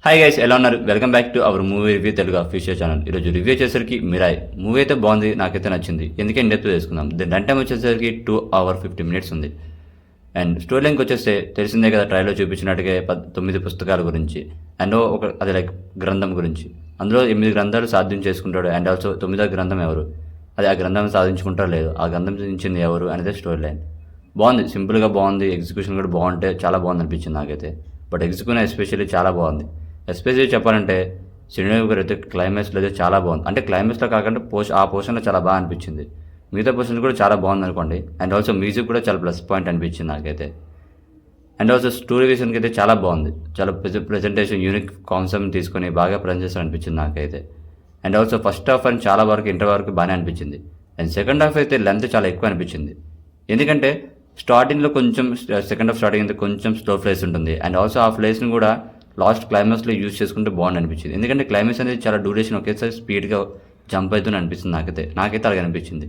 Hi guys, ఎలా ఉన్నారు? Welcome back to our movie review Telugu official channel. ఈరోజు review వచ్చేసరికి మిరాయ్ మూవీ అయితే బాగుంది, నాకైతే నచ్చింది. ఎందుకంటే డెప్త్ చేసుకుందాం. దీని రన్ టైం వచ్చేసరికి 2 hours 50 minutes ఉంది. అండ్ స్టోరీ లైన్కి వచ్చేస్తే తెలిసిందే కదా, ట్రైలో చూపించినట్టుగా 9 పుస్తకాల గురించి అండ్ అది లైక్ గ్రంథం గురించి. అందులో 8 గ్రంథాలు సాధ్యం చేసుకుంటాడు. అండ్ ఆల్సో 9వ గ్రంథం ఎవరు, అది ఆ గ్రంథం సాధించుకుంటారో లేదు, ఆ గ్రంథం సాధించింది ఎవరు అనేది స్టోరీ లైన్. బాగుంది, సింపుల్గా బాగుంది. ఎగ్జిక్యూషన్ కూడా బాగుంటే చాలా బాగుంది అనిపించింది నాకైతే. బట్ ఎగ్జిక్యూషన్ ఎస్పెషల్లీ చాలా బాగుంది. ఎస్పెషల్లీ చెప్పాలంటే శ్రీనివాస్ గారు అయితే క్లైమాక్స్లో అయితే చాలా బాగుంది. అంటే క్లైమాక్స్లో కాకుండా ఆ పోర్షన్లో చాలా బాగా అనిపించింది. మిగతా పోర్షన్స్ కూడా చాలా బాగుంది అనుకోండి. అండ్ ఆల్సో మ్యూజిక్ కూడా చాలా ప్లస్ పాయింట్ అనిపించింది నాకైతే. అండ్ ఆల్సో స్టోరీ విషయానికి అయితే చాలా బాగుంది. చాలా ప్రెజెంటేషన్ యూనిక్ కాన్సెప్ట్ తీసుకొని బాగా ప్రజెంట్ చేస్తారు అనిపించింది నాకైతే. అండ్ ఆల్సో ఫస్ట్ హాఫ్ అని చాలా వరకు ఇంటర్ వరకు బాగానే అనిపించింది. అండ్ సెకండ్ హాఫ్ అయితే లెంత్ చాలా ఎక్కువ అనిపించింది. ఎందుకంటే స్టార్టింగ్లో కొంచెం సెకండ్ హాఫ్ స్టార్టింగ్ అయితే కొంచెం స్లో ఫ్లేస్ ఉంటుంది. అండ్ ఆల్సో ఆ ఫ్లేస్ని కూడా లాస్ట్ క్లైమాక్స్లో యూజ్ చేసుకుంటే బాగుంది అనిపించింది. ఎందుకంటే క్లైమాక్స్ అనేది చాలా డ్యూరేషన్ ఒకేసారి స్పీడ్గా జంప్ అవుతుంది అనిపిస్తుంది నాకైతే అలాగే అనిపించింది.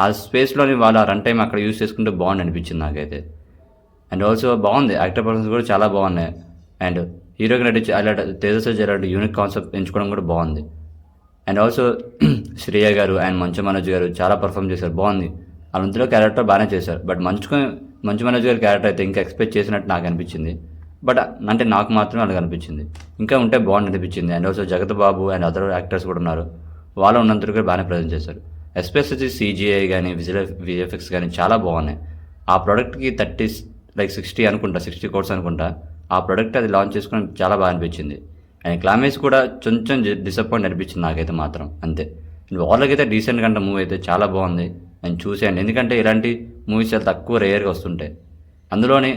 ఆ స్పేస్లోని వాళ్ళ రన్ టైం అక్కడ యూజ్ చేసుకుంటే బాగుంది అనిపించింది నాకైతే. అండ్ ఆల్సో బాగుంది, యాక్టర్ పర్ఫార్మెన్స్ కూడా చాలా బాగున్నాయి. అండ్ హీరోకి నటించి అలాంటి తేజస్వి అలాంటి యూనిక్ కాన్సెప్ట్ ఎంచుకోవడం కూడా బాగుంది. అండ్ ఆల్సో శ్రేయ గారు అండ్ మంచు మనోజ్ గారు చాలా పర్ఫామ్ చేశారు, బాగుంది. వాళ్ళంతలో క్యారెక్టర్ బాగానే చేశారు. బట్ మంచు మనోజ్ గారి క్యారెక్టర్ అయితే ఇంకా ఎక్స్పెక్ట్ చేసినట్టు నాకు అనిపించింది. బట్ అంటే నాకు మాత్రమే అలాగ అనిపించింది, ఇంకా ఉంటే బాగుంది అనిపించింది. అండ్ ఆల్సో జగత్ బాబు అండ్ అదర్ యాక్టర్స్ కూడా ఉన్నారు, వాళ్ళు ఉన్నంతలో కూడా బాగానే ప్రజెంట్ చేశారు. ఎస్పెషల్లీ CGI కానీ VFX కానీ చాలా బాగున్నాయి. ఆ ప్రోడక్ట్కి 60 అనుకుంటా, 60 crores అనుకుంటా. ఆ ప్రోడక్ట్ అది లాంచ్ చేసుకుని చాలా బాగా అనిపించింది. అండ్ క్లైమాక్స్ కూడా కొంచెం డిసప్పాయింట్ అనిపించింది నాకైతే మాత్రం, అంతే. వాళ్ళకైతే డీసెంట్ కంటే మూవీ అయితే చాలా బాగుంది. అండ్ చూసేయండి, ఎందుకంటే ఇలాంటి మూవీస్ చాలా తక్కువ రేర్గా వస్తుంటాయి. అందులోని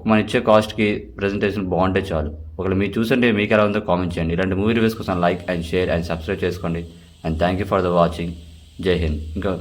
మనం ఇచ్చే కాస్ట్కి ప్రజెంటేషన్ బాగుంటే చాలు. ఒకవేళ మీరు చూసంటే మీకు ఎలా ఉందో కామెంట్ చేయండి. ఇలాంటి మూవీ రివ్యూస్ కోసం like and share and subscribe చేసుకోండి. And thank you for the watching. జై హింద్. ఇంకా